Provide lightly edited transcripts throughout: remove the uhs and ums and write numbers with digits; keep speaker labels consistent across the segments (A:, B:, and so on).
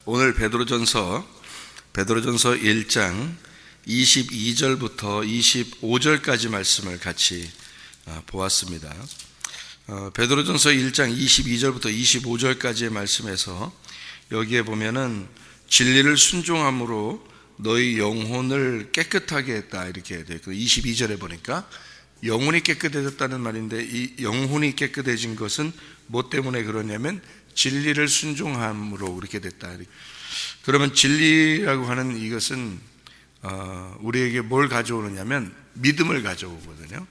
A: 오늘 베드로전서 1장 22절부터 25절까지 말씀을 같이 보았습니다. 베드로전서 1장 22절부터 25절까지의 말씀에서 여기에 보면은 진리를 순종함으로 너희 영혼을 깨끗하게 했다 이렇게 되어 있고, 22절에 보니까 영혼이 깨끗해졌다는 말인데, 이 영혼이 깨끗해진 것은 뭐 때문에 그러냐면 진리를 순종함으로 그렇게 됐다. 그러면 진리라고 하는 이것은 우리에게 뭘 가져오느냐면 믿음을 가져오거든요.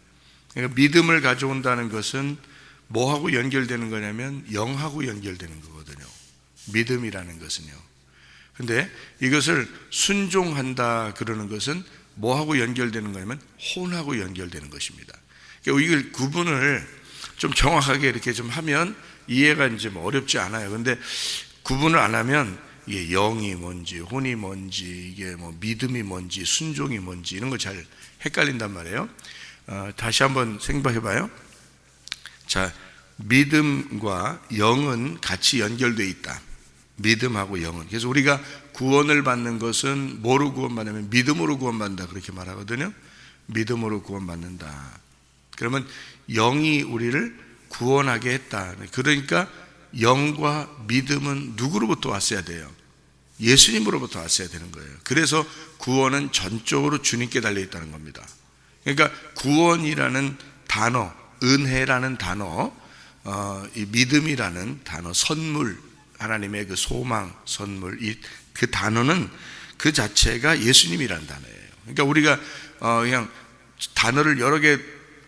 A: 그러니까 믿음을 가져온다는 것은 뭐하고 연결되는 거냐면 영하고 연결되는 거거든요. 믿음이라는 것은요. 근데 이것을 순종한다 그러는 것은 뭐하고 연결되는 거냐면 혼하고 연결되는 것입니다. 그러니까 이걸 구분을 좀 정확하게 이렇게 좀 하면 이해가 이제 뭐 어렵지 않아요. 근데 구분을 안 하면 이게 영이 뭔지, 혼이 뭔지, 이게 뭐 믿음이 뭔지, 순종이 뭔지 이런 거 잘 헷갈린단 말이에요. 다시 한번 생각해봐요. 자, 믿음과 영은 같이 연결되어 있다. 믿음하고 영은. 그래서 우리가 구원을 받는 것은 뭐로 구원받냐면 믿음으로 구원받는다 그렇게 말하거든요. 믿음으로 구원받는다. 그러면 영이 우리를 구원하게 했다. 그러니까 영과 믿음은 누구로부터 왔어야 돼요? 예수님으로부터 왔어야 되는 거예요. 그래서 구원은 전적으로 주님께 달려있다는 겁니다. 그러니까 구원이라는 단어, 은혜라는 단어, 이 믿음이라는 단어, 선물, 하나님의 그 소망, 선물, 그 단어는 그 자체가 예수님이라는 단어예요. 그러니까 우리가 그냥 단어를 여러 개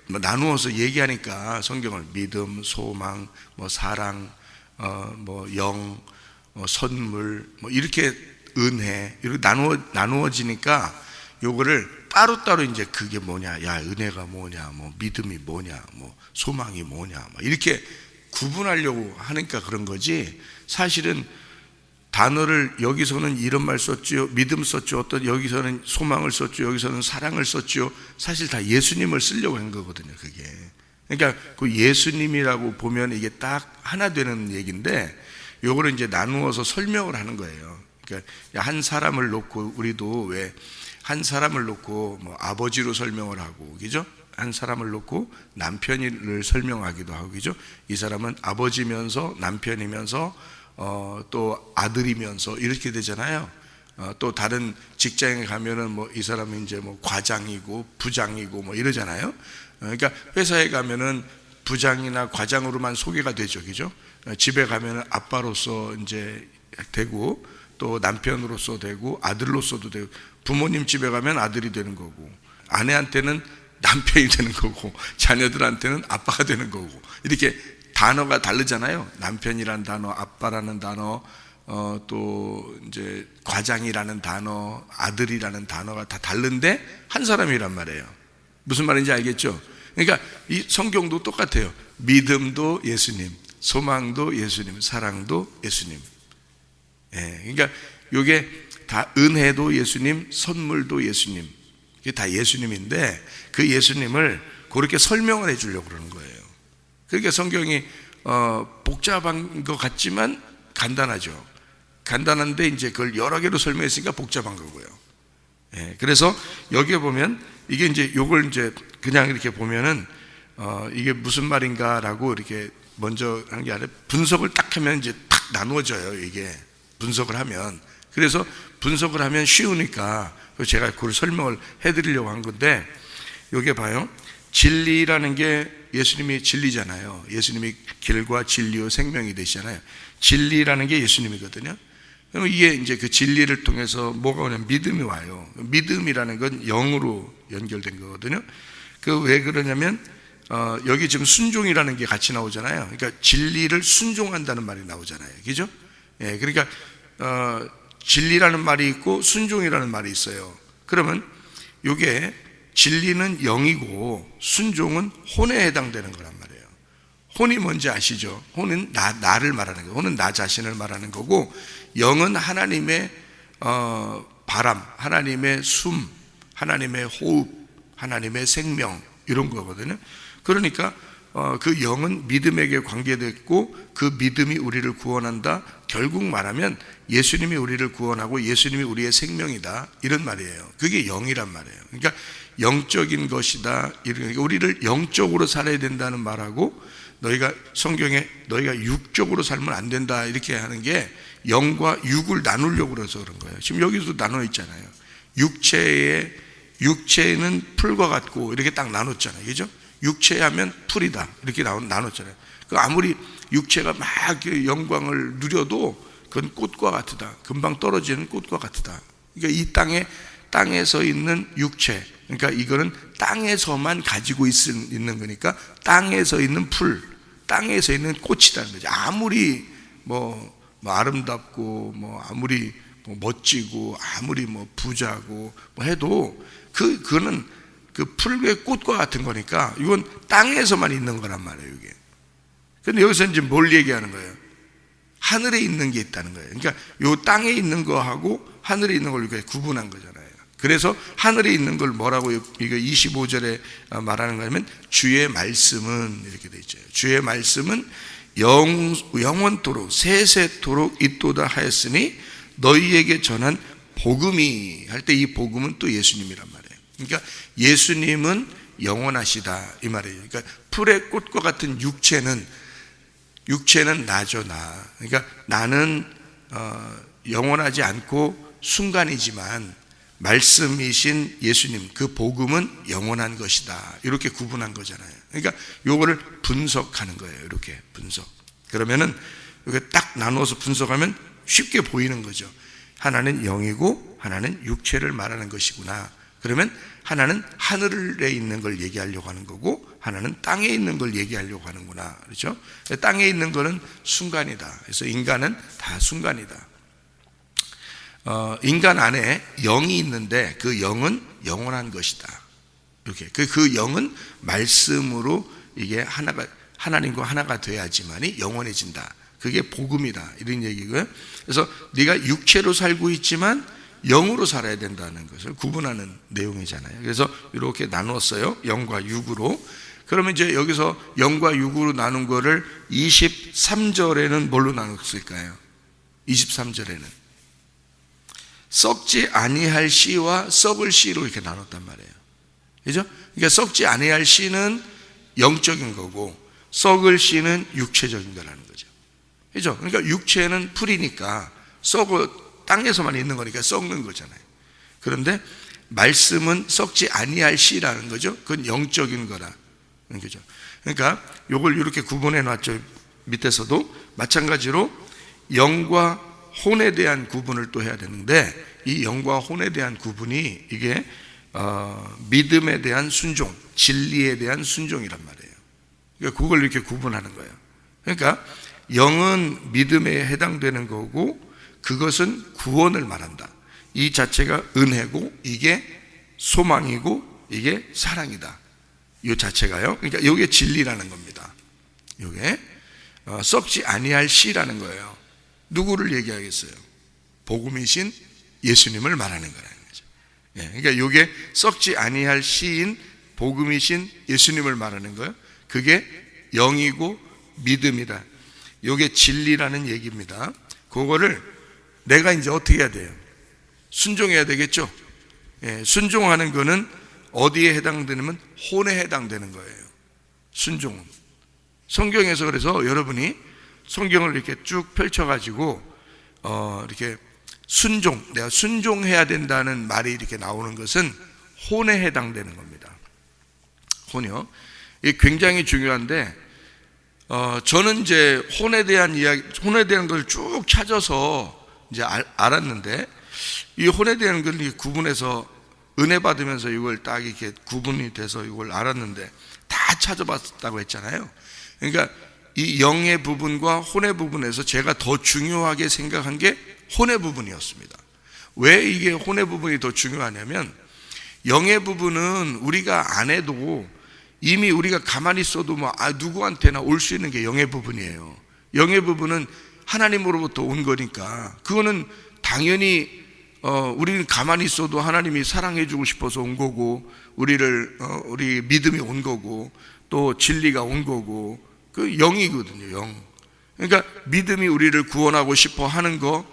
A: 나누어서 얘기하니까 성경을 믿음, 소망, 뭐 사랑, 뭐 영, 선물, 뭐 이렇게 은혜 이렇게 나누어지니까 요거를 따로따로 이제 그게 뭐냐, 야 은혜가 뭐냐, 뭐 믿음이 뭐냐, 뭐 소망이 뭐냐, 뭐 이렇게 구분하려고 하니까 그런 거지. 사실은 단어를 여기서는 이런 말 썼죠, 믿음 썼죠, 어떤 여기서는 소망을 썼죠, 여기서는 사랑을 썼죠. 사실 다 예수님을 쓰려고 한 거거든요. 그게 그러니까 그 예수님이라고 보면 이게 딱 하나 되는 얘기인데, 요거를 이제 나누어서 설명을 하는 거예요. 그러니까 한 사람을 놓고, 우리도 왜 한 사람을 놓고 뭐 아버지로 설명을 하고, 그죠? 한 사람을 놓고 남편을 설명하기도 하고, 그죠? 이 사람은 아버지면서 남편이면서 또 아들이면서 이렇게 되잖아요. 또 다른 직장에 가면은 뭐 이 사람은 이제 뭐 과장이고 부장이고 뭐 이러잖아요. 그러니까 회사에 가면은 부장이나 과장으로만 소개가 되죠, 그죠? 집에 가면은 아빠로서 이제 되고, 또 남편으로서 되고, 아들로서도 되고, 부모님 집에 가면 아들이 되는 거고, 아내한테는 남편이 되는 거고, 자녀들한테는 아빠가 되는 거고, 이렇게 단어가 다르잖아요. 남편이라는 단어, 아빠라는 단어, 또 이제 과장이라는 단어, 아들이라는 단어가 다 다른데 한 사람이란 말이에요. 무슨 말인지 알겠죠? 그러니까 이 성경도 똑같아요. 믿음도 예수님, 소망도 예수님, 사랑도 예수님. 예, 그러니까 이게 다 은혜도 예수님, 선물도 예수님. 이게 다 예수님인데 그 예수님을 그렇게 설명을 해주려고 그러는 거예요. 그러니까 성경이 복잡한 것 같지만 간단하죠. 간단한데 이제 그걸 여러 개로 설명했으니까 복잡한 거고요. 예, 그래서 여기에 보면 이게 이제 요걸 이제 그냥 이렇게 보면은 이게 무슨 말인가라고 이렇게 먼저 하는 게 아니라 분석을 딱 하면 이제 딱 나누어져요. 이게 분석을 하면. 그래서 분석을 하면 쉬우니까 제가 그걸 설명을 해드리려고 한 건데, 여기 봐요. 진리라는 게 예수님이 진리잖아요. 예수님이 길과 진리요 생명이 되시잖아요. 진리라는 게 예수님이거든요. 그럼 이게 이제 그 진리를 통해서 뭐가 오냐면 믿음이 와요. 믿음이라는 건 영으로 연결된 거거든요. 그 왜 그러냐면 여기 지금 순종이라는 게 같이 나오잖아요. 그러니까 진리를 순종한다는 말이 나오잖아요. 그죠? 예, 그러니까 진리라는 말이 있고 순종이라는 말이 있어요. 그러면 이게 진리는 영이고 순종은 혼에 해당되는 거란 말이에요. 혼이 뭔지 아시죠? 혼은 나를 말하는 거예요. 혼은 나 자신을 말하는 거고, 영은 하나님의 바람, 하나님의 숨, 하나님의 호흡, 하나님의 생명 이런 거거든요. 그러니까 그 영은 믿음에게 관계됐고 그 믿음이 우리를 구원한다. 결국 말하면 예수님이 우리를 구원하고 예수님이 우리의 생명이다, 이런 말이에요. 그게 영이란 말이에요. 그러니까 영적인 것이다. 우리를 영적으로 살아야 된다는 말하고, 너희가 성경에 너희가 육적으로 살면 안 된다 이렇게 하는 게 영과 육을 나누려고 그래서 그런 거예요. 지금 여기도 나눠 있잖아요. 육체는 풀과 같고 이렇게 딱 나눴잖아요. 그죠? 육체하면 풀이다 이렇게 나눴잖아요. 아무리 육체가 막 영광을 누려도 그건 꽃과 같으다. 금방 떨어지는 꽃과 같으다. 그러니까 이 땅에서 있는 육체, 그러니까 이거는 땅에서만 가지고 있는 거니까 땅에서 있는 풀, 땅에서 있는 꽃이라는 거죠. 아무리 뭐 아름답고 아무리 멋지고 아무리 부자고 해도 그거는 그 풀의 꽃과 같은 거니까 이건 땅에서만 있는 거란 말이에요, 이게. 근데 여기서 이제 뭘 얘기하는 거예요? 하늘에 있는 게 있다는 거예요. 그러니까 요 땅에 있는 거하고 하늘에 있는 걸 이렇게 구분한 거잖아요. 그래서 하늘에 있는 걸 뭐라고 이거 25절에 말하는 거냐면 주의 말씀은 이렇게 돼 있죠. 주의 말씀은 영원토록 세세토록 있도다 하였으니 너희에게 전한 복음이, 할 때 이 복음은 또 예수님이란 말이에요. 그러니까 예수님은 영원하시다 이 말이에요. 그러니까 풀의 꽃과 같은 육체는 나죠, 나. 그러니까 나는 영원하지 않고 순간이지만 말씀이신 예수님, 그 복음은 영원한 것이다, 이렇게 구분한 거잖아요. 그러니까 요거를 분석하는 거예요. 이렇게 분석. 그러면은 이렇게 딱 나누어서 분석하면 쉽게 보이는 거죠. 하나는 영이고 하나는 육체를 말하는 것이구나. 그러면 하나는 하늘에 있는 걸 얘기하려고 하는 거고 하나는 땅에 있는 걸 얘기하려고 하는구나. 그렇죠? 땅에 있는 거는 순간이다. 그래서 인간은 다 순간이다. 인간 안에 영이 있는데 그 영은 영원한 것이다. 이렇게 그 영은 말씀으로 이게 하나님과 하나가 돼야지만이 영원해진다. 그게 복음이다, 이런 얘기고요. 그래서 네가 육체로 살고 있지만 영으로 살아야 된다는 것을 구분하는 내용이잖아요. 그래서 이렇게 나누었어요. 영과 육으로. 그러면 이제 여기서 영과 육으로 나눈 거를 23절에는 뭘로 나눴을까요? 23절에는 썩지 아니할 씨와 썩을 씨로 이렇게 나눴단 말이에요. 그죠? 그러니까 썩지 아니할 씨는 영적인 거고 썩을 씨는 육체적인 거라는 거죠. 그죠? 그러니까 육체는 풀이니까 땅에서만 있는 거니까 썩는 거잖아요. 그런데 말씀은 썩지 아니할 씨라는 거죠. 그건 영적인 거라. 그죠? 그러니까 요걸 이렇게 구분해 놨죠. 밑에서도 마찬가지로 영과 혼에 대한 구분을 또 해야 되는데 이 영과 혼에 대한 구분이 이게 믿음에 대한 순종, 진리에 대한 순종이란 말이에요. 그러니까 그걸 이렇게 구분하는 거예요. 그러니까 영은 믿음에 해당되는 거고 그것은 구원을 말한다. 이 자체가 은혜고 이게 소망이고 이게 사랑이다. 이 자체가요. 그러니까 이게 진리라는 겁니다. 이게 썩지 아니할 씨라는 거예요. 누구를 얘기하겠어요? 복음이신 예수님을 말하는 거라는 거죠. 그러니까 이게 썩지 아니할 씨인 복음이신 예수님을 말하는 거예요. 그게 영이고 믿음이다. 이게 진리라는 얘기입니다. 그거를 내가 이제 어떻게 해야 돼요? 순종해야 되겠죠? 순종하는 거는 어디에 해당되냐면 혼에 해당되는 거예요. 순종은. 성경에서 그래서 여러분이 성경을 이렇게 쭉 펼쳐가지고 이렇게 내가 순종해야 된다는 말이 이렇게 나오는 것은 혼에 해당되는 겁니다. 혼이요. 이게 굉장히 중요한데 저는 이제 혼에 대한 걸 쭉 찾아서 이제 알았는데 이 혼에 대한 걸 구분해서 은혜 받으면서 이걸 딱 이렇게 구분이 돼서 이걸 알았는데 다 찾아봤다고 했잖아요. 그러니까 이 영의 부분과 혼의 부분에서 제가 더 중요하게 생각한 게 혼의 부분이었습니다. 왜 이게 혼의 부분이 더 중요하냐면 영의 부분은 우리가 안 해도 이미 우리가 가만히 있어도 누구한테나 올 수 있는 게 영의 부분이에요. 영의 부분은 하나님으로부터 온 거니까 그거는 당연히 우리는 가만히 있어도 하나님이 사랑해 주고 싶어서 온 거고 우리 믿음이 온 거고 또 진리가 온 거고, 그 영이거든요, 영. 그러니까 믿음이 우리를 구원하고 싶어 하는 거,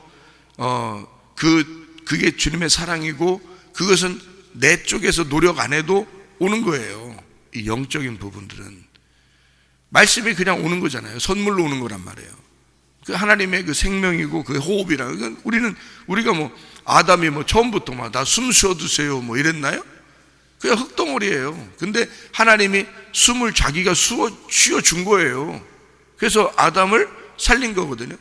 A: 그게 주님의 사랑이고, 그것은 내 쪽에서 노력 안 해도 오는 거예요. 이 영적인 부분들은 말씀이 그냥 오는 거잖아요. 선물로 오는 거란 말이에요. 그 하나님의 그 생명이고 그 호흡이라. 우리가 뭐 아담이 뭐 처음부터 막 나 숨 쉬어두세요 뭐 이랬나요? 그냥 흙덩어리예요. 근데 하나님이 숨을 자기가 쉬어준 거예요. 그래서 아담을 살린 거거든요.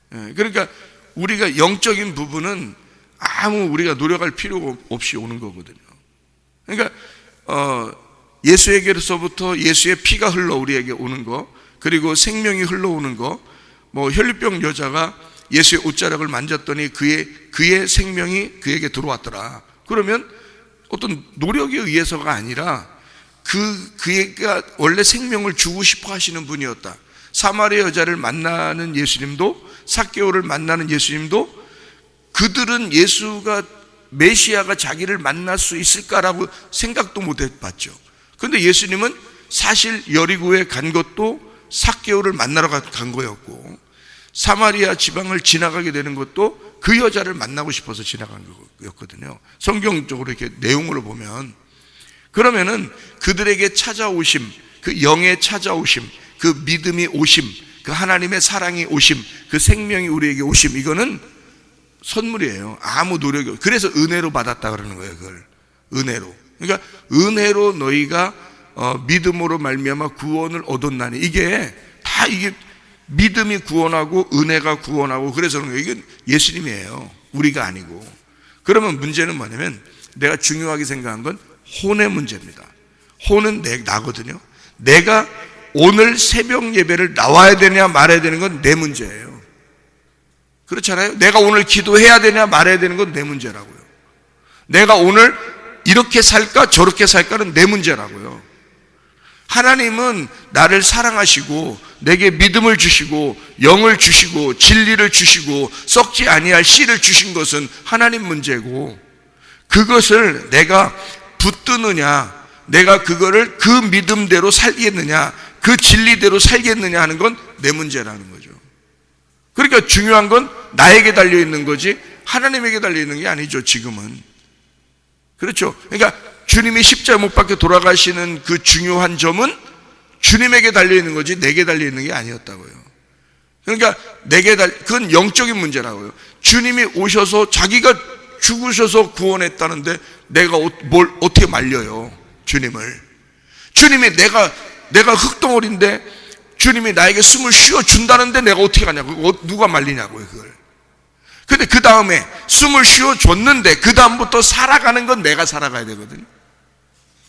A: 그러니까 우리가 영적인 부분은 아무 우리가 노력할 필요 없이 오는 거거든요. 그러니까 예수에게로서부터 예수의 피가 흘러 우리에게 오는 거, 그리고 생명이 흘러오는 거, 뭐 혈류병 여자가 예수의 옷자락을 만졌더니 그의 생명이 그에게 들어왔더라. 그러면 어떤 노력에 의해서가 아니라 그가 원래 생명을 주고 싶어 하시는 분이었다. 사마리아 여자를 만나는 예수님도, 삭개오를 만나는 예수님도 그들은 예수가 메시아가 자기를 만날 수 있을까라고 생각도 못 해봤죠. 그런데 예수님은 사실 여리고에 간 것도 삭개오를 만나러 간 거였고, 사마리아 지방을 지나가게 되는 것도 그 여자를 만나고 싶어서 지나간 거였거든요. 성경적으로 이렇게 내용으로 보면. 그러면은 그들에게 찾아오심, 그 영의 찾아오심, 그 믿음이 오심, 그 하나님의 사랑이 오심, 그 생명이 우리에게 오심, 이거는 선물이에요. 아무 노력이 없어요. 그래서 은혜로 받았다 그러는 거예요. 그걸 은혜로. 그러니까 은혜로 너희가 믿음으로 말미암아 구원을 얻었나니, 이게 믿음이 구원하고 은혜가 구원하고, 그래서 그런 거예요. 이건 예수님이에요. 우리가 아니고. 그러면 문제는 뭐냐면, 내가 중요하게 생각한 건 혼의 문제입니다. 혼은 나거든요. 내가 오늘 새벽 예배를 나와야 되냐 말아야 되는 건 내 문제예요. 그렇잖아요. 내가 오늘 기도해야 되냐 말아야 되는 건 내 문제라고요. 내가 오늘 이렇게 살까 저렇게 살까는 내 문제라고요. 하나님은 나를 사랑하시고 내게 믿음을 주시고 영을 주시고 진리를 주시고 썩지 아니할 씨를 주신 것은 하나님 문제고, 그것을 내가 붙드느냐, 내가 그거를 그 믿음대로 살겠느냐, 그 진리대로 살겠느냐 하는 건 내 문제라는 거죠. 그러니까 중요한 건 나에게 달려있는 거지 하나님에게 달려있는 게 아니죠, 지금은. 그렇죠. 그러니까 주님이 십자가 못 박혀 돌아가시는 그 중요한 점은 주님에게 달려있는 거지 내게 달려있는 게 아니었다고요. 그러니까 그건 영적인 문제라고요. 주님이 오셔서 자기가 죽으셔서 구원했다는데 내가 뭘 어떻게 말려요, 주님을. 주님이 내가 흙덩어리인데 주님이 나에게 숨을 쉬어준다는데 내가 어떻게 하냐고, 누가 말리냐고요, 그걸. 근데 그 다음에 숨을 쉬어줬는데 그 다음부터 살아가는 건 내가 살아가야 되거든요.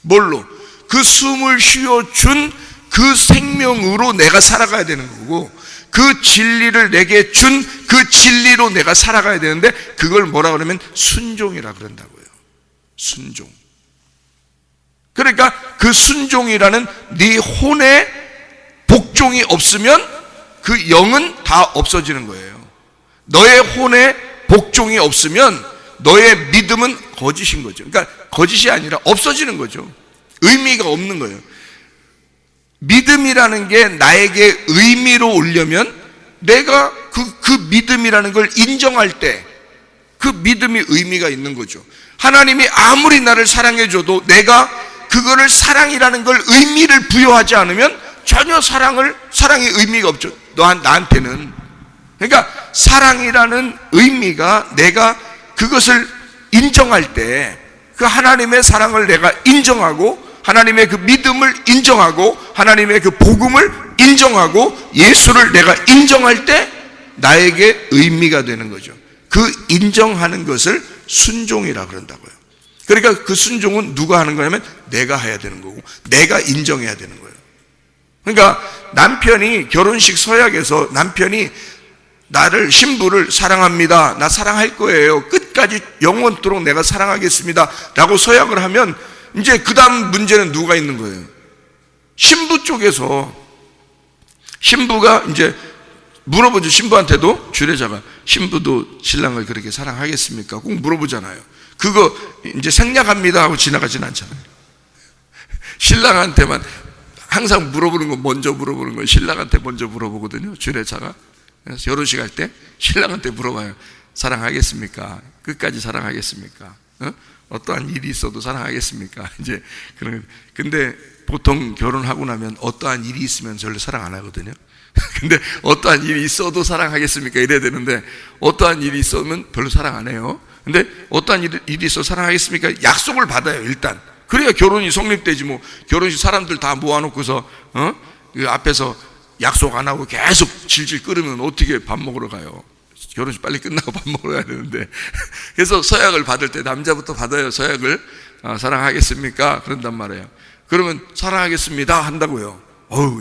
A: 뭘로? 그 숨을 쉬어준 그 생명으로 내가 살아가야 되는 거고, 그 진리를 내게 준 그 진리로 내가 살아가야 되는데, 그걸 뭐라 그러면 순종이라 그런다고요. 순종. 그러니까 그 순종이라는 네 혼의 복종이 없으면 그 영은 다 없어지는 거예요. 너의 혼에 복종이 없으면 너의 믿음은 거짓인 거죠. 그러니까 거짓이 아니라 없어지는 거죠. 의미가 없는 거예요. 믿음이라는 게 나에게 의미로 오려면 내가 그 믿음이라는 걸 인정할 때 그 믿음이 의미가 있는 거죠. 하나님이 아무리 나를 사랑해줘도 내가 그거를 사랑이라는 걸 의미를 부여하지 않으면 전혀 사랑의 의미가 없죠. 나한테는. 그러니까 사랑이라는 의미가 내가 그것을 인정할 때, 그 하나님의 사랑을 내가 인정하고 하나님의 그 믿음을 인정하고 하나님의 그 복음을 인정하고 예수를 내가 인정할 때 나에게 의미가 되는 거죠. 그 인정하는 것을 순종이라 그런다고요. 그러니까 그 순종은 누가 하는 거냐면 내가 해야 되는 거고 내가 인정해야 되는 거예요. 그러니까 남편이 결혼식 서약에서 남편이 신부를 사랑합니다, 나 사랑할 거예요, 끝까지 영원토록 내가 사랑하겠습니다 라고 서약을 하면 이제 그 다음 문제는 누가 있는 거예요? 신부 쪽에서. 신부가 이제 물어보죠. 신부한테도 주례자가 신부도 신랑을 그렇게 사랑하겠습니까? 꼭 물어보잖아요. 그거 이제 생략합니다 하고 지나가진 않잖아요. 신랑한테만 항상 물어보는 거, 먼저 물어보는 거 신랑한테 먼저 물어보거든요. 주례자가. 그래서 결혼식 할 때 신랑한테 물어봐요. 사랑하겠습니까? 끝까지 사랑하겠습니까? 어떠한 일이 있어도 사랑하겠습니까? 이제 근데 보통 결혼하고 나면 어떠한 일이 있으면 별로 사랑 안 하거든요. 근데 어떠한 일이 있어도 사랑하겠습니까? 이래야 되는데 어떠한 일이 있으면 별로 사랑 안 해요. 근데 어떠한 일이 있어도 사랑하겠습니까? 약속을 받아요, 일단. 그래야 결혼이 성립되지. 뭐 결혼식 사람들 다 모아놓고서 그 앞에서 약속 안 하고 계속 질질 끓으면 어떻게 밥 먹으러 가요? 결혼식 빨리 끝나고 밥 먹으러 가야 되는데. 그래서 서약을 받을 때 남자부터 받아요. 서약을. 사랑하겠습니까? 그런단 말이에요. 그러면 사랑하겠습니다 한다고요.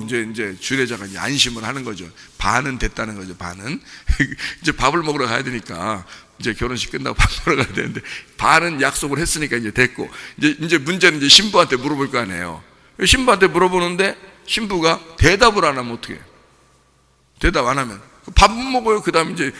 A: 이제 주례자가 이제 안심을 하는 거죠. 반은 됐다는 거죠. 반은. 이제 밥을 먹으러 가야 되니까 이제 결혼식 끝나고 밥 먹으러 가야 되는데 반은 약속을 했으니까 이제 됐고, 이제 문제는 이제 신부한테 물어볼 거 아니에요. 신부한테 물어보는데 신부가 대답을 안 하면 어떻게 해요? 대답 안 하면 밥 못 먹어요. 그 다음 이제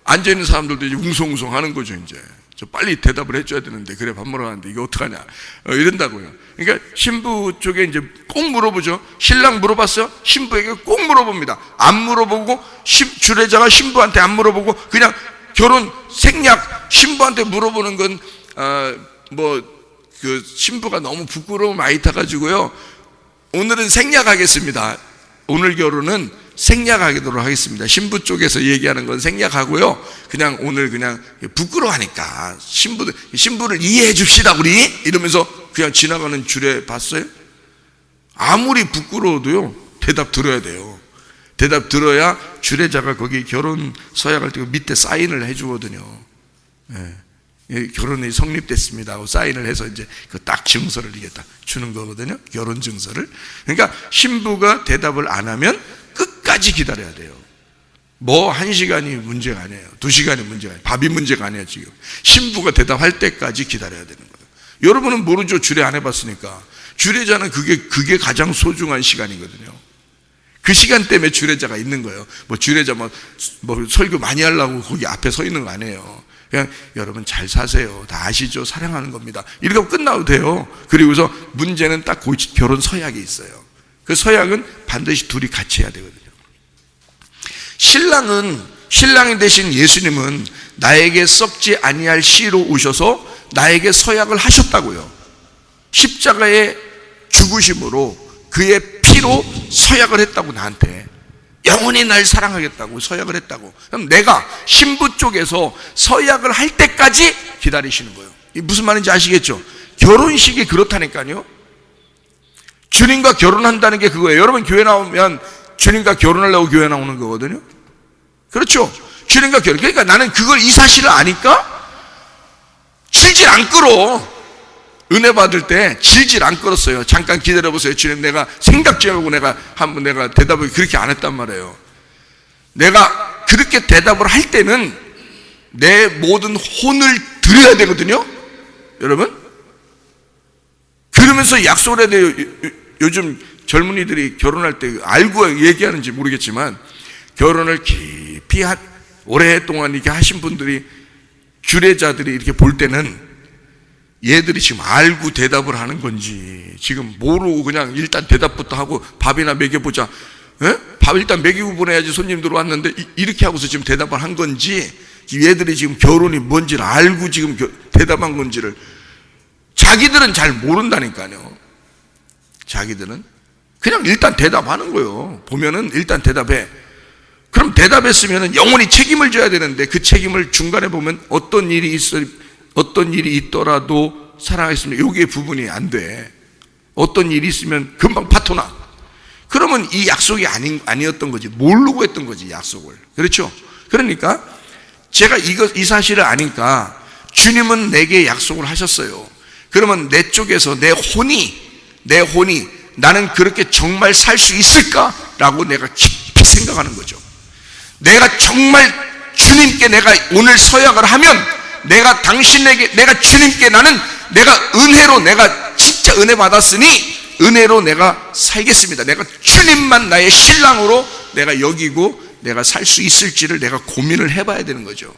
A: 앉아있는 사람들도 이제 웅성웅성 하는 거죠. 이제 저 빨리 대답을 해줘야 되는데 그래 밥 먹으러 가는데 이게 어떡하냐 이런다고요. 그러니까 신부 쪽에 이제 꼭 물어보죠. 신랑 물어봤어요? 신부에게 꼭 물어봅니다. 안 물어보고 주례자가 신부한테 안 물어보고 그냥 결혼 생략. 신부한테 물어보는 건 그 신부가 너무 부끄러움 많이 타가지고요. 오늘은 생략하겠습니다. 오늘 결혼은 생략하도록 하겠습니다. 신부 쪽에서 얘기하는 건 생략하고요. 그냥 오늘 그냥 부끄러워하니까 신부를 이해해 줍시다 우리 이러면서 그냥 지나가는 주례 봤어요? 아무리 부끄러워도요 대답 들어야 돼요. 대답 들어야 주례자가 거기 결혼 서약할 때 밑에 사인을 해주거든요. 결혼이 성립됐습니다 하고 사인을 해서 이제 그 딱 증서를 이게 딱 주는 거거든요. 결혼 증서를. 그러니까 신부가 대답을 안 하면 끝까지 기다려야 돼요. 뭐 1시간이 문제가 아니에요. 2시간이 문제가 아니에요. 밥이 문제가 아니에요. 지금 신부가 대답할 때까지 기다려야 되는 거예요. 여러분은 모르죠. 주례 안 해봤으니까. 주례자는 그게 가장 소중한 시간이거든요. 그 시간 때문에 주례자가 있는 거예요. 뭐 주례자 뭐 설교 많이 하려고 거기 앞에 서 있는 거 아니에요. 그냥 여러분 잘 사세요. 다 아시죠? 사랑하는 겁니다. 이렇게 하고 끝나도 돼요. 그리고서 문제는 딱 결혼 서약이 있어요. 그 서약은 반드시 둘이 같이 해야 되거든요. 신랑이 되신 예수님은 나에게 썩지 아니할 씨로 오셔서 나에게 서약을 하셨다고요. 십자가의 죽으심으로 그의 피로 서약을 했다고. 나한테 영원히 날 사랑하겠다고 서약을 했다고. 그럼 내가 신부 쪽에서 서약을 할 때까지 기다리시는 거예요. 이게 무슨 말인지 아시겠죠? 결혼식이 그렇다니까요. 주님과 결혼한다는 게 그거예요. 여러분 교회 나오면 주님과 결혼하려고 교회 나오는 거거든요. 그렇죠? 주님과 결혼. 그러니까 나는 이 사실을 아니까 질질 안 끌어. 은혜 받을 때 질질 안 끌었어요. 잠깐 기다려보세요. 주님, 내가 생각 좀 하고 내가 대답을 그렇게 안 했단 말이에요. 내가 그렇게 대답을 할 때는 내 모든 혼을 드려야 되거든요. 여러분? 그러면서 약속을 해야 돼요. 요즘 젊은이들이 결혼할 때 알고 얘기하는지 모르겠지만 결혼을 깊이 오랫동안 이렇게 하신 분들이 주례자들이 이렇게 볼 때는 얘들이 지금 알고 대답을 하는 건지 지금 모르고 그냥 일단 대답부터 하고 밥이나 먹여보자. 밥 일단 먹이고 보내야지 손님들 왔는데 이렇게 하고서 지금 대답을 한 건지 얘들이 지금 결혼이 뭔지를 알고 지금 대답한 건지를 자기들은 잘 모른다니까요. 자기들은 그냥 일단 대답하는 거예요. 보면은 일단 대답해. 그럼 대답했으면 영원히 책임을 져야 되는데 그 책임을 중간에 보면 어떤 일이 있더라도 사랑하겠습니다. 여기에 부분이 안 돼. 어떤 일이 있으면 금방 파토나. 그러면 이 약속이 아니었던 거지. 모르고 했던 거지, 약속을. 그렇죠? 그러니까 제가 이 사실을 아니까 주님은 내게 약속을 하셨어요. 그러면 내 쪽에서 내 혼이 나는 그렇게 정말 살 수 있을까라고 내가 깊이 생각하는 거죠. 내가 정말 주님께 내가 오늘 서약을 하면 내가 주님께 내가 은혜로 내가 진짜 은혜 받았으니 은혜로 내가 살겠습니다. 내가 주님만 나의 신랑으로 내가 여기고 내가 살 수 있을지를 내가 고민을 해봐야 되는 거죠.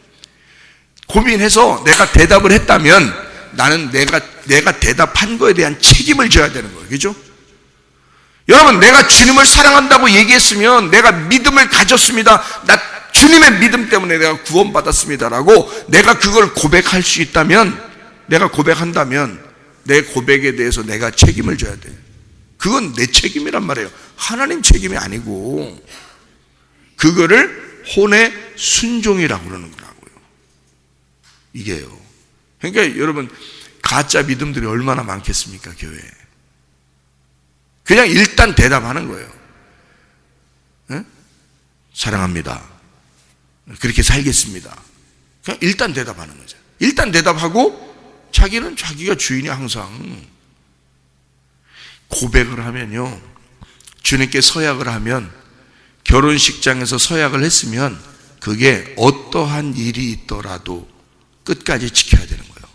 A: 고민해서 내가 대답을 했다면 나는 내가 대답한 거에 대한 책임을 져야 되는 거예요. 그죠? 여러분, 내가 주님을 사랑한다고 얘기했으면 내가 믿음을 가졌습니다, 나 주님의 믿음 때문에 내가 구원받았습니다라고 내가 그걸 고백할 수 있다면, 내가 고백한다면 내 고백에 대해서 내가 책임을 져야 돼. 그건 내 책임이란 말이에요. 하나님 책임이 아니고, 그거를 혼의 순종이라고 그러는 거라고요. 이게요. 그러니까 여러분, 가짜 믿음들이 얼마나 많겠습니까, 교회에. 그냥 일단 대답하는 거예요. 네? 사랑합니다, 그렇게 살겠습니다. 그냥 일단 대답하는 거죠. 일단 대답하고 자기는 자기가 주인이. 항상 고백을 하면요, 주님께 서약을 하면, 결혼식장에서 서약을 했으면 그게 어떠한 일이 있더라도 끝까지 지켜야 되는 거예요.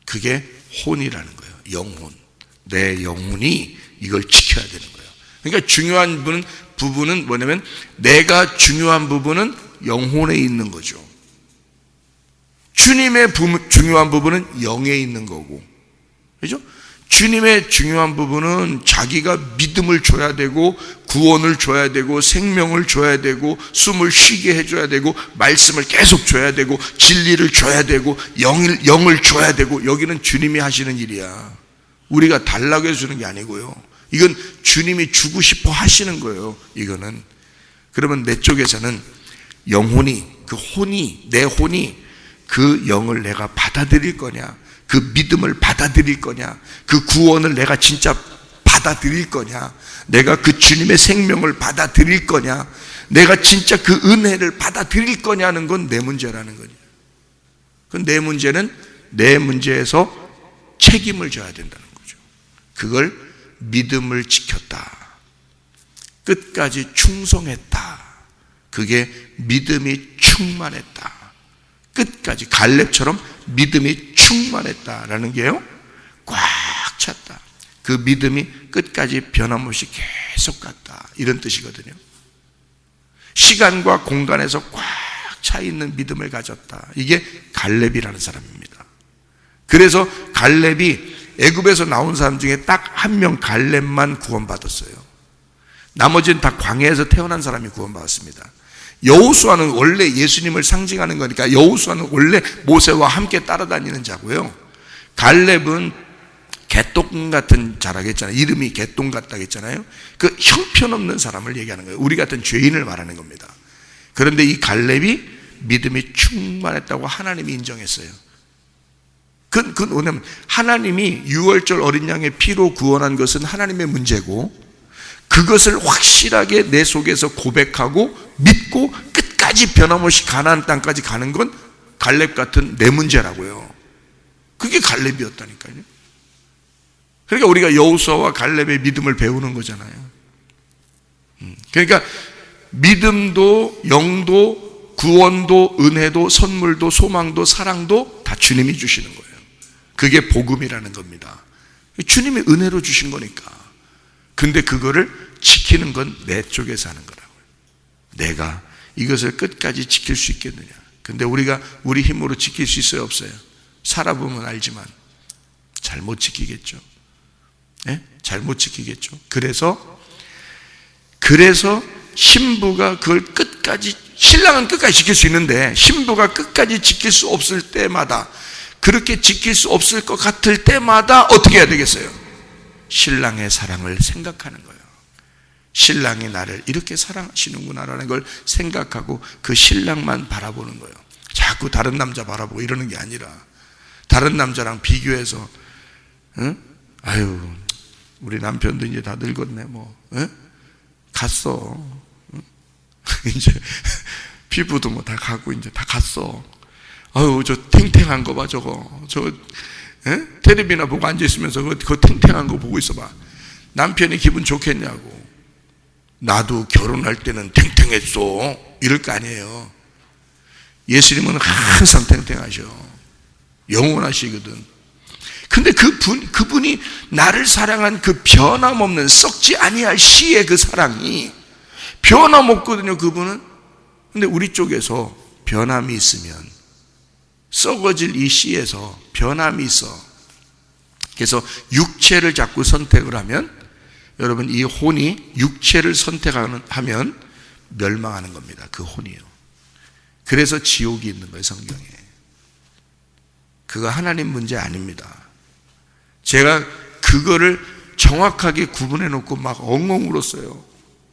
A: 그게 혼이라는 거예요. 영혼. 내 영혼이 이걸 지켜야 되는 거예요. 그러니까 중요한 부분은 뭐냐면, 내가 중요한 부분은 영혼에 있는 거죠. 주님의 중요한 부분은 영에 있는 거고, 그렇죠? 주님의 중요한 부분은 자기가 믿음을 줘야 되고, 구원을 줘야 되고, 생명을 줘야 되고, 숨을 쉬게 해줘야 되고, 말씀을 계속 줘야 되고, 진리를 줘야 되고, 영을 줘야 되고. 여기는 주님이 하시는 일이야. 우리가 달라고 해주는 게 아니고요. 이건 주님이 주고 싶어 하시는 거예요. 이거는. 그러면 내 쪽에서는 영혼이, 그 혼이, 내 혼이 그 영을 내가 받아들일 거냐, 그 믿음을 받아들일 거냐, 그 구원을 내가 진짜 받아들일 거냐, 내가 그 주님의 생명을 받아들일 거냐, 내가 진짜 그 은혜를 받아들일 거냐는 건 내 문제라는 거죠. 그건 내 문제는 내 문제에서 책임을 져야 된다는 거죠. 그걸 믿음을 지켰다, 끝까지 충성했다, 그게 믿음이 충만했다, 끝까지 갈렙처럼 믿음이 충만했다라는 게요, 꽉 찼다, 그 믿음이 끝까지 변함없이 계속 갔다, 이런 뜻이거든요. 시간과 공간에서 꽉 차 있는 믿음을 가졌다, 이게 갈렙이라는 사람입니다. 그래서 갈렙이 애굽에서 나온 사람 중에 딱 한 명, 갈렙만 구원받았어요. 나머지는 다 광야에서 태어난 사람이 구원받았습니다. 여호수아는 원래 예수님을 상징하는 거니까, 여호수아는 원래 모세와 함께 따라다니는 자고요. 갈렙은 개똥 같은 자라고 했잖아요. 이름이 개똥 같다고 했잖아요. 그 형편없는 사람을 얘기하는 거예요. 우리 같은 죄인을 말하는 겁니다. 그런데 이 갈렙이 믿음이 충만했다고 하나님이 인정했어요. 그건 뭐냐면, 하나님이 유월절 어린 양의 피로 구원한 것은 하나님의 문제고, 그것을 확실하게 내 속에서 고백하고 믿고 끝까지 변함없이 가나안 땅까지 가는 건 갈렙 같은 내 문제라고요. 그게 갈렙이었다니까요. 그러니까 우리가 여호수아와 갈렙의 믿음을 배우는 거잖아요. 그러니까 믿음도, 영도, 구원도, 은혜도, 선물도, 소망도, 사랑도 다 주님이 주시는 거예요. 그게 복음이라는 겁니다. 주님이 은혜로 주신 거니까. 근데 그거를 지키는 건 내 쪽에서 하는 거라고요. 내가 이것을 끝까지 지킬 수 있겠느냐. 근데 우리가 우리 힘으로 지킬 수 있어요, 없어요? 살아보면 알지만 잘 못 지키겠죠. 네? 잘 못 지키겠죠. 그래서 신부가 그걸 끝까지, 신랑은 끝까지 지킬 수 있는데 신부가 끝까지 지킬 수 없을 때마다, 그렇게 지킬 수 없을 것 같을 때마다 어떻게 해야 되겠어요? 신랑의 사랑을 생각하는 거예요. 신랑이 나를 이렇게 사랑하시는구나라는 걸 생각하고 그 신랑만 바라보는 거예요. 자꾸 다른 남자 바라보고 이러는 게 아니라, 다른 남자랑 비교해서, 응? 아유, 우리 남편도 이제 다 늙었네, 뭐, 응? 갔어. 응? 이제 피부도 뭐 다 가고 이제 다 갔어. 아유, 저 탱탱한 거 봐, 저거. 텔레비나 보고 앉아있으면서 그 탱탱한 거 보고 있어봐. 남편이 기분 좋겠냐고. 나도 결혼할 때는 탱탱했어, 이럴 거 아니에요. 예수님은 항상 탱탱하셔. 영원하시거든. 근데 그분이 나를 사랑한 그 변함없는 썩지 아니할 씨의 그 사랑이 변함없거든요, 그분은. 근데 우리 쪽에서 변함이 있으면, 썩어질 이 씨에서 변함이 있어. 그래서 육체를 자꾸 선택을 하면 여러분, 이 혼이 육체를 선택하면 멸망하는 겁니다. 그 혼이요. 그래서 지옥이 있는 거예요, 성경에. 그거 하나님 문제 아닙니다. 제가 그거를 정확하게 구분해 놓고 막 엉엉 울었어요.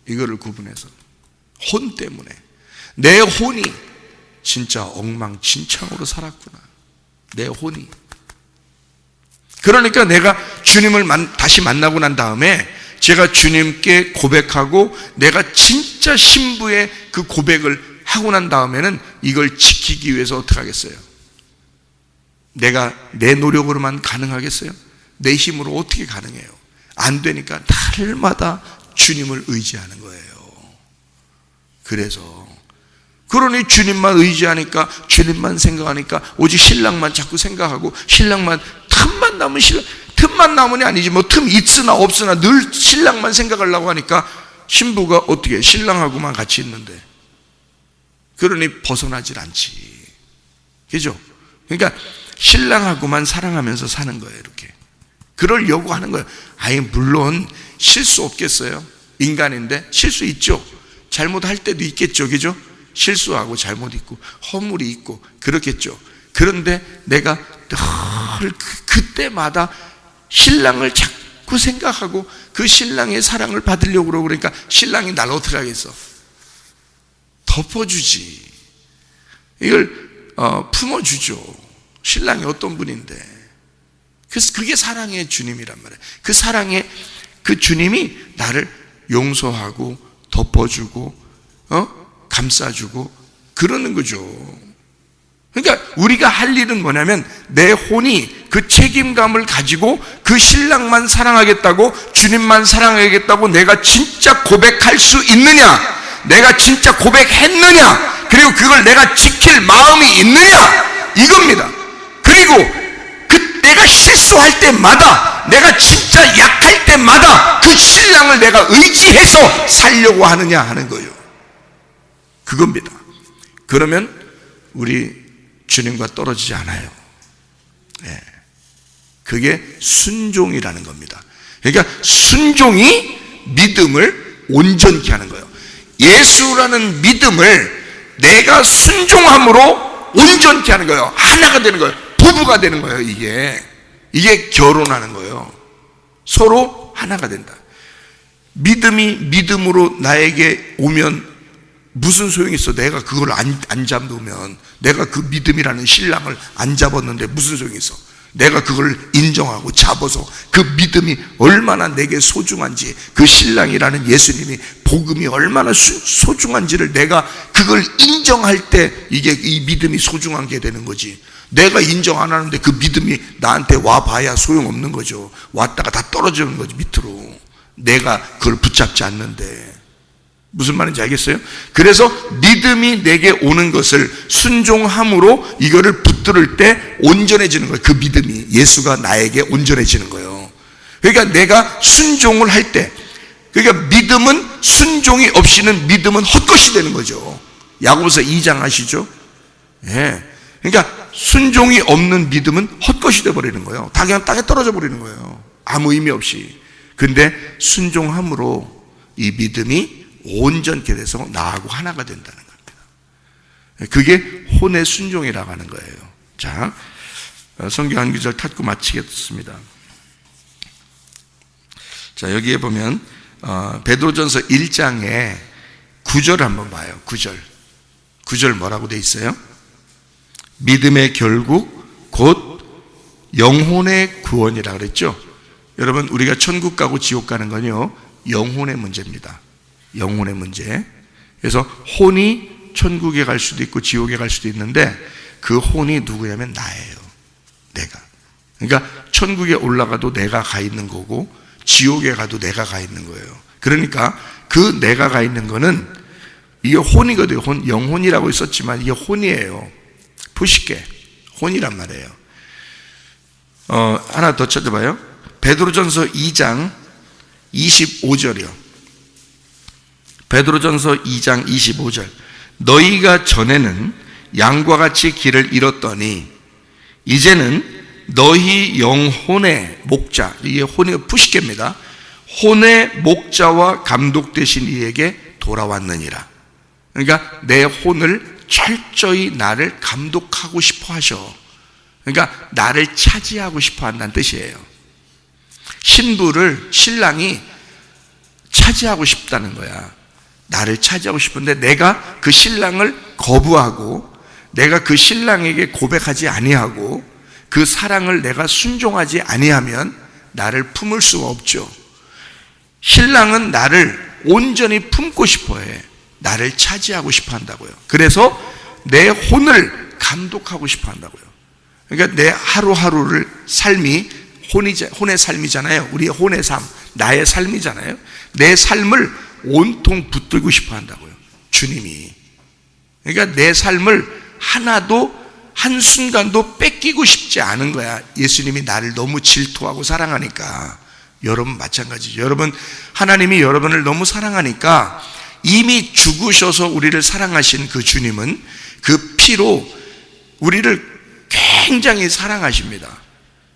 A: 이거를 구분해서. 혼 때문에. 내 혼이 진짜 엉망진창으로 살았구나. 내 혼이. 그러니까 내가 주님을 다시 만나고 난 다음에 제가 주님께 고백하고 내가 진짜 신부의 그 고백을 하고 난 다음에는 이걸 지키기 위해서 어떻게 하겠어요? 내가 내 노력으로만 가능하겠어요? 내 힘으로 어떻게 가능해요? 안 되니까 날마다 주님을 의지하는 거예요. 그래서 그러니 주님만 의지하니까, 주님만 생각하니까 오직 신랑만 자꾸 생각하고, 신랑만 틈만 남은 신랑, 틈만 남은이 아니지 뭐 틈 있으나 없으나 늘 신랑만 생각하려고 하니까 신부가 어떻게 신랑하고만 같이 있는데, 그러니 벗어나질 않지. 그죠? 그러니까 신랑하고만 사랑하면서 사는 거예요. 이렇게 그러려고 하는 거예요. 아예 물론 실수 없겠어요? 인간인데 실수 있죠. 잘못할 때도 있겠죠. 그죠? 실수하고 잘못 있고 허물이 있고 그렇겠죠. 그런데 내가 늘 그때마다 신랑을 자꾸 생각하고 그 신랑의 사랑을 받으려고 그러고, 그러니까 신랑이 날 어떻게 하겠어? 덮어주지. 이걸 품어주죠. 신랑이 어떤 분인데. 그래서 그게 사랑의 주님이란 말이에요. 그 사랑의 그 주님이 나를 용서하고 덮어주고 감싸주고 그러는 거죠. 그러니까 우리가 할 일은 뭐냐면, 내 혼이 그 책임감을 가지고 그 신랑만 사랑하겠다고, 주님만 사랑하겠다고 내가 진짜 고백할 수 있느냐, 내가 진짜 고백했느냐, 그리고 그걸 내가 지킬 마음이 있느냐, 이겁니다. 그리고 내가 실수할 때마다, 내가 진짜 약할 때마다 그 신랑을 내가 의지해서 살려고 하느냐 하는 거예요. 그겁니다. 그러면 우리 주님과 떨어지지 않아요. 네. 그게 순종이라는 겁니다. 그러니까 순종이 믿음을 온전케 하는 거예요. 예수라는 믿음을 내가 순종함으로 온전케 하는 거예요. 하나가 되는 거예요. 부부가 되는 거예요. 이게 결혼하는 거예요. 서로 하나가 된다. 믿음이 믿음으로 나에게 오면 무슨 소용이 있어? 내가 그걸 안 잡으면, 내가 그 믿음이라는 신랑을 안 잡았는데 무슨 소용이 있어? 내가 그걸 인정하고 잡아서 그 믿음이 얼마나 내게 소중한지, 그 신랑이라는 예수님이 복음이 얼마나 소중한지를 내가 그걸 인정할 때 이게 이 믿음이 소중한 게 되는 거지. 내가 인정 안 하는데 그 믿음이 나한테 와봐야 소용없는 거죠. 왔다가 다 떨어지는 거지, 밑으로. 내가 그걸 붙잡지 않는데. 무슨 말인지 알겠어요? 그래서 믿음이 내게 오는 것을 순종함으로 이거를 붙들을 때 온전해지는 거예요. 그 믿음이 예수가 나에게 온전해지는 거예요. 그러니까 내가 순종을 할 때, 그러니까 믿음은, 순종이 없이는 믿음은 헛것이 되는 거죠. 야고보서 2장 아시죠? 예. 그러니까 순종이 없는 믿음은 헛것이 되어버리는 거예요. 다 그냥 땅에 떨어져 버리는 거예요. 아무 의미 없이. 근데 순종함으로 이 믿음이 온전케 돼서 나하고 하나가 된다는 겁니다. 그게 혼의 순종이라고 하는 거예요. 자, 성경 한 구절 탁구 마치겠습니다. 자, 여기에 보면 베드로전서 1장에 9절 한번 봐요. 9절 뭐라고 돼 있어요? 믿음의 결국 곧 영혼의 구원이라고 그랬죠. 여러분, 우리가 천국 가고 지옥 가는 건요, 영혼의 문제입니다. 영혼의 문제. 그래서 혼이 천국에 갈 수도 있고 지옥에 갈 수도 있는데, 그 혼이 누구냐면 나예요. 내가. 그러니까 천국에 올라가도 내가 가 있는 거고, 지옥에 가도 내가 가 있는 거예요. 그러니까 그 내가 가 있는 거는 이게 혼이거든요. 영혼이라고 있었지만 이게 혼이에요. 푸시케, 혼이란 말이에요. 하나 더 찾아봐요. 베드로전서 2장 25절이요. 베드로전서 2장 25절. 너희가 전에는 양과 같이 길을 잃었더니 이제는 너희 영혼의 목자, 이게 혼이 푸시케입니다. 혼의 목자와 감독 되신 이에게 돌아왔느니라. 그러니까 내 혼을 철저히 나를 감독하고 싶어 하셔. 그러니까 나를 차지하고 싶어 한다는 뜻이에요. 신부를 신랑이 차지하고 싶다는 거야. 나를 차지하고 싶은데 내가 그 신랑을 거부하고 내가 그 신랑에게 고백하지 아니하고 그 사랑을 내가 순종하지 아니하면 나를 품을 수가 없죠. 신랑은 나를 온전히 품고 싶어해. 나를 차지하고 싶어 한다고요. 그래서 내 혼을 감독하고 싶어 한다고요. 그러니까 내 하루하루를 삶이 혼의 삶이잖아요. 우리의 혼의 삶, 나의 삶이잖아요. 내 삶을 온통 붙들고 싶어 한다고요. 주님이. 그러니까 내 삶을 하나도 한순간도 뺏기고 싶지 않은 거야. 예수님이 나를 너무 질투하고 사랑하니까. 여러분 마찬가지죠. 여러분, 하나님이 여러분을 너무 사랑하니까 이미 죽으셔서 우리를 사랑하신 그 주님은 그 피로 우리를 굉장히 사랑하십니다.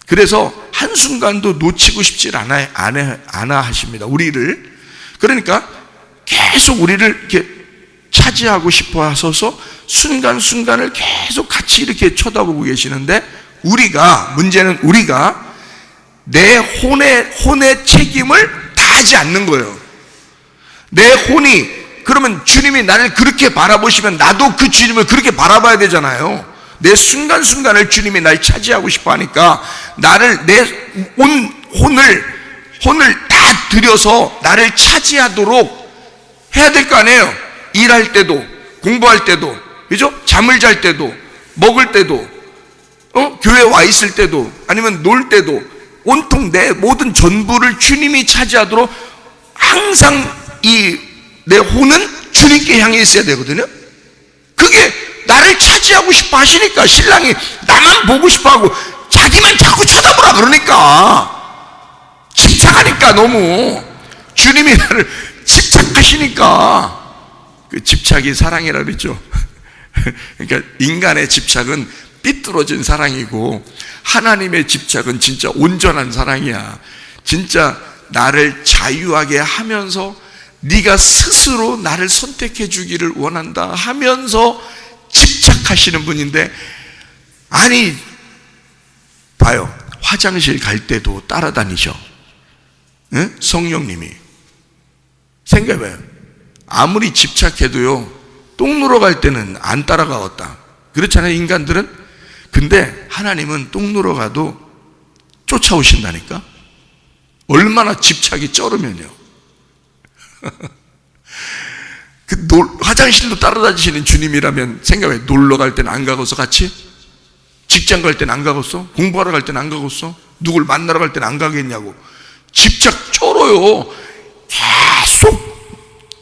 A: 그래서 한순간도 놓치고 싶지 않아 하십니다. 우리를. 그러니까 계속 우리를 이렇게 차지하고 싶어 하셔서 순간순간을 계속 같이 이렇게 쳐다보고 계시는데 문제는 우리가 내 혼의 책임을 다하지 않는 거예요. 내 혼이, 그러면 주님이 나를 그렇게 바라보시면 나도 그 주님을 그렇게 바라봐야 되잖아요. 내 순간순간을 주님이 날 차지하고 싶어 하니까 나를, 내 혼을 다 들여서 나를 차지하도록 해야 될 거 아니에요. 일할 때도, 공부할 때도, 그죠? 잠을 잘 때도, 먹을 때도, 교회 와 있을 때도, 아니면 놀 때도, 온통 내 모든 전부를 주님이 차지하도록 항상 내 혼은 주님께 향해 있어야 되거든요. 그게 나를 차지하고 싶어 하시니까 신랑이 나만 보고 싶어 하고 자기만 자꾸 쳐다보라 그러니까, 집착하니까, 너무 주님이 나를 집착하시니까. 그 집착이 사랑이라 그랬죠. 그러니까 인간의 집착은 삐뚤어진 사랑이고 하나님의 집착은 진짜 온전한 사랑이야. 진짜 나를 자유하게 하면서 네가 스스로 나를 선택해 주기를 원한다 하면서 집착하시는 분인데, 아니 봐요. 화장실 갈 때도 따라다니셔. 응? 성령님이. 생각해봐요. 아무리 집착해도요, 똥 누러 갈 때는 안 따라가겠다. 그렇잖아요, 인간들은. 근데 하나님은 똥 누러 가도 쫓아오신다니까. 얼마나 집착이 쩔으면요. 화장실도 따라다니시는 주님이라면 생각해. 놀러 갈 때는 안 가고서 같이? 직장 갈 때는 안 가고서? 공부하러 갈 때는 안 가고서? 누굴 만나러 갈 때는 안 가겠냐고. 집착 쩔어요. 계속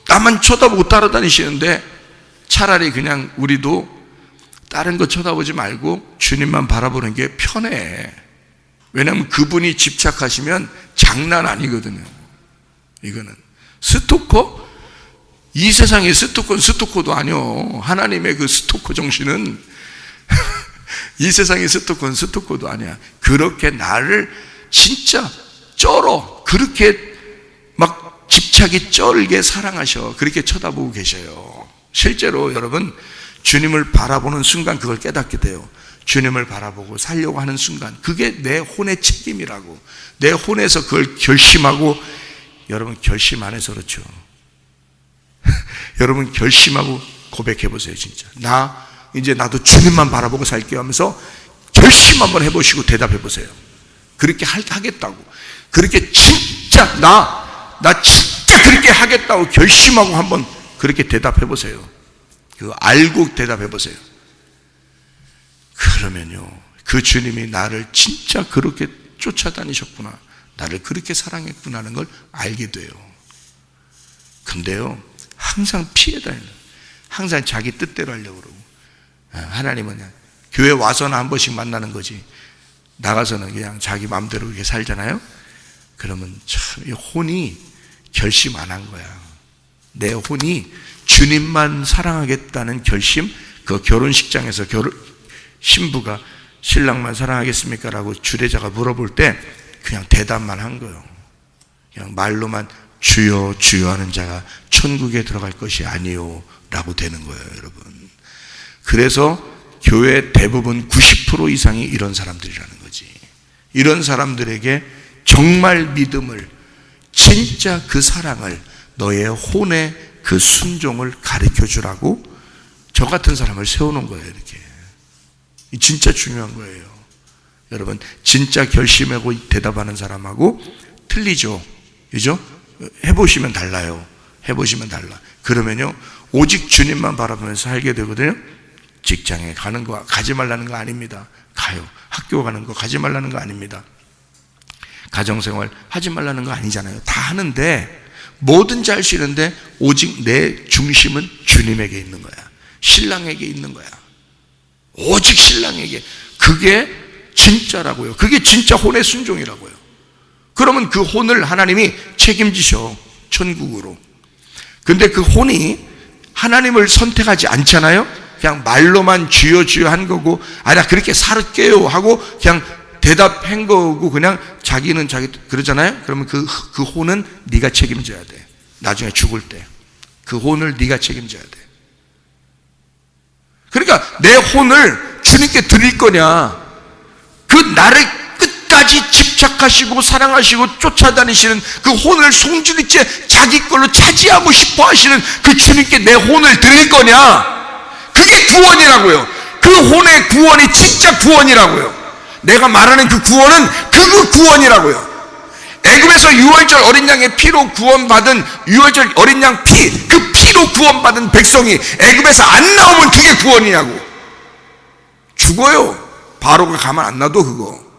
A: 나만 쳐다보고 따라다니시는데, 차라리 그냥 우리도 다른 거 쳐다보지 말고 주님만 바라보는 게 편해. 왜냐하면 그분이 집착하시면 장난 아니거든요. 이거는 스토커? 이 세상의 스토커는 스토커도 아니요. 하나님의 그 스토커 정신은 이 세상의 스토커는 스토커도 아니야. 그렇게 나를 진짜 쩔어. 그렇게 막 집착이 쩔게 사랑하셔. 그렇게 쳐다보고 계셔요. 실제로 여러분, 주님을 바라보는 순간 그걸 깨닫게 돼요. 주님을 바라보고 살려고 하는 순간, 그게 내 혼의 책임이라고. 내 혼에서 그걸 결심하고, 여러분 결심 안 해서 그렇죠. 여러분 결심하고 고백해 보세요. 진짜 이제 나도 주님만 바라보고 살게요 하면서 결심 한번 해보시고 대답해 보세요. 그렇게 하겠다고. 그렇게 진짜 나 진짜 그렇게 하겠다고 결심하고 한번 그렇게 대답해 보세요. 그거 알고 대답해 보세요. 그러면요, 그 주님이 나를 진짜 그렇게 쫓아다니셨구나, 나를 그렇게 사랑했구나 하는 걸 알게 돼요. 근데요, 항상 피해 다니는, 항상 자기 뜻대로 하려고 그러고. 하나님은 그냥 교회 와서는 한 번씩 만나는 거지, 나가서는 그냥 자기 마음대로 이렇게 살잖아요. 그러면 참 이 혼이 결심 안 한 거야. 내 혼이 주님만 사랑하겠다는 결심, 그 결혼식장에서 신부가 신랑만 사랑하겠습니까? 라고 주례자가 물어볼 때 그냥 대답만 한 거예요.
B: 그냥 말로만 주여 주여 하는 자가 천국에 들어갈 것이 아니요 라고 되는 거예요, 여러분. 그래서 교회 대부분 90% 이상이 이런 사람들이라는 거지. 이런 사람들에게 정말 믿음을, 진짜 그 사랑을, 너의 혼의 그 순종을 가르쳐 주라고 저 같은 사람을 세우는 거예요, 이렇게. 진짜 중요한 거예요. 여러분, 진짜 결심하고 대답하는 사람하고 틀리죠. 그죠? 해보시면 달라요. 해보시면 달라. 그러면요, 오직 주님만 바라보면서 살게 되거든요. 직장에 가는 거 가지 말라는 거 아닙니다. 가요. 학교 가는 거 가지 말라는 거 아닙니다. 가정생활 하지 말라는 거 아니잖아요. 다 하는데, 뭐든지 할 수 있는데 오직 내 중심은 주님에게 있는 거야. 신랑에게 있는 거야. 오직 신랑에게. 그게 진짜라고요. 그게 진짜 혼의 순종이라고요. 그러면 그 혼을 하나님이 책임지셔, 천국으로. 근데 그 혼이 하나님을 선택하지 않잖아요. 그냥 말로만 주여 주여 한 거고, 나 그렇게 살을게요 하고 그냥 대답한 거고, 그냥 자기는 자기 그러잖아요. 그러면 그 혼은 네가 책임져야 돼. 나중에 죽을 때 그 혼을 네가 책임져야 돼. 그러니까 내 혼을 주님께 드릴 거냐, 그 나를 끝까지 집착하시고 사랑하시고 쫓아다니시는 그 혼을 송두리째 자기 걸로 차지하고 싶어 하시는 그 주님께 내 혼을 드릴 거냐, 그게 구원이라고요. 그 혼의 구원이 진짜 구원이라고요. 내가 말하는 그 구원은 그 구원이라고요. 애굽에서 유월절 어린 양의 피로 구원받은, 유월절 어린 양 피, 그 피로 구원받은 백성이 애굽에서 안 나오면 그게 구원이냐고. 죽어요. 바로가 가만 안 놔둬. 그거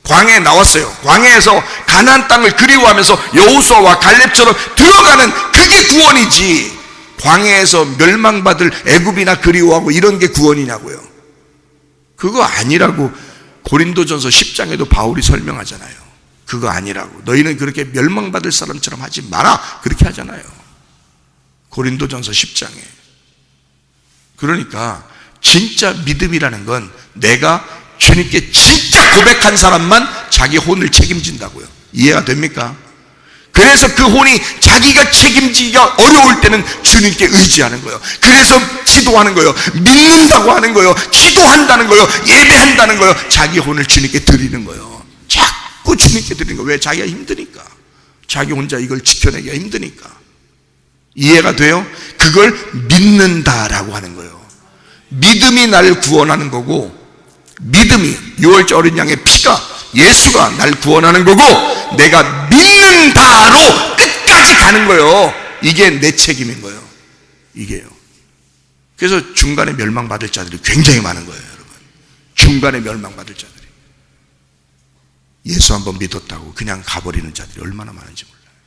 B: 광야에 나왔어요. 광야에서 가나안 땅을 그리워하면서 여호수아와 갈렙처럼 들어가는 그게 구원이지, 광야에서 멸망받을 애굽이나 그리워하고 이런 게 구원이냐고요. 그거 아니라고 고린도전서 10장에도 바울이 설명하잖아요. 그거 아니라고. 너희는 그렇게 멸망받을 사람처럼 하지 마라, 그렇게 하잖아요, 고린도전서 10장에. 그러니까 진짜 믿음이라는 건 내가 주님께 진짜 고백한 사람만 자기 혼을 책임진다고요. 이해가 됩니까? 그래서 그 혼이 자기가 책임지기가 어려울 때는 주님께 의지하는 거예요. 그래서 기도하는 거예요. 믿는다고 하는 거예요. 기도한다는 거예요. 예배한다는 거예요. 자기 혼을 주님께 드리는 거예요. 자꾸 주님께 드리는 거예요. 왜? 자기가 힘드니까. 자기 혼자 이걸 지켜내기가 힘드니까. 이해가 돼요? 그걸 믿는다라고 하는 거예요. 믿음이 나를 구원하는 거고, 믿음이, 유월절 어린 양의 피가, 예수가 날 구원하는 거고, 내가 믿는다로 끝까지 가는 거예요. 이게 내 책임인 거예요. 이게요. 그래서 중간에 멸망받을 자들이 굉장히 많은 거예요, 여러분. 중간에 멸망받을 자들이. 예수 한번 믿었다고 그냥 가버리는 자들이 얼마나 많은지 몰라요.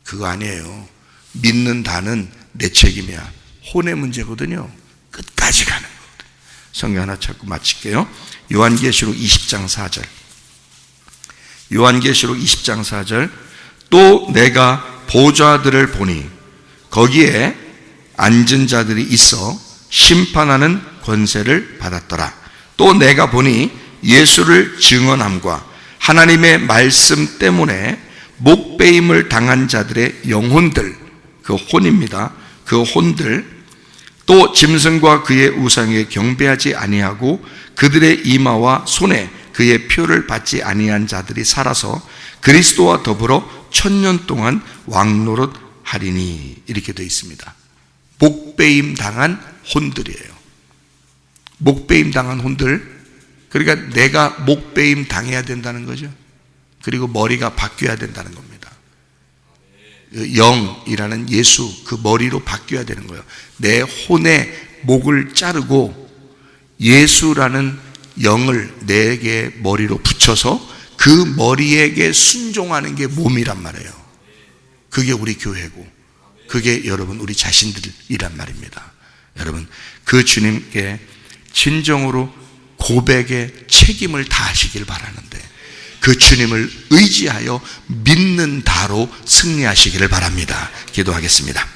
B: 그거 아니에요. 믿는다는 내 책임이야. 혼의 문제거든요. 끝까지 가는 거거든요. 성경 하나 찾고 마칠게요. 요한계시록 20장 4절. 요한계시록 20장 4절. 또 내가 보좌들을 보니 거기에 앉은 자들이 있어 심판하는 권세를 받았더라. 또 내가 보니 예수를 증언함과 하나님의 말씀 때문에 목배임을 당한 자들의 영혼들, 그 혼입니다. 그 혼들, 또 짐승과 그의 우상에 경배하지 아니하고 그들의 이마와 손에 그의 표를 받지 아니한 자들이 살아서 그리스도와 더불어 1000년 동안 왕노릇하리니, 이렇게 되어 있습니다. 목배임 당한 혼들이에요. 목배임 당한 혼들. 그러니까 내가 목배임 당해야 된다는 거죠. 그리고 머리가 바뀌어야 된다는 겁니다. 영이라는 예수, 그 머리로 바뀌어야 되는 거예요. 내 혼의 목을 자르고 예수라는 영을 내게 머리로 붙여서 그 머리에게 순종하는 게 몸이란 말이에요. 그게 우리 교회고, 그게 여러분 우리 자신들이란 말입니다. 여러분, 그 주님께 진정으로 고백의 책임을 다하시길 바라는데, 그 주님을 의지하여 믿는다로 승리하시기를 바랍니다. 기도하겠습니다.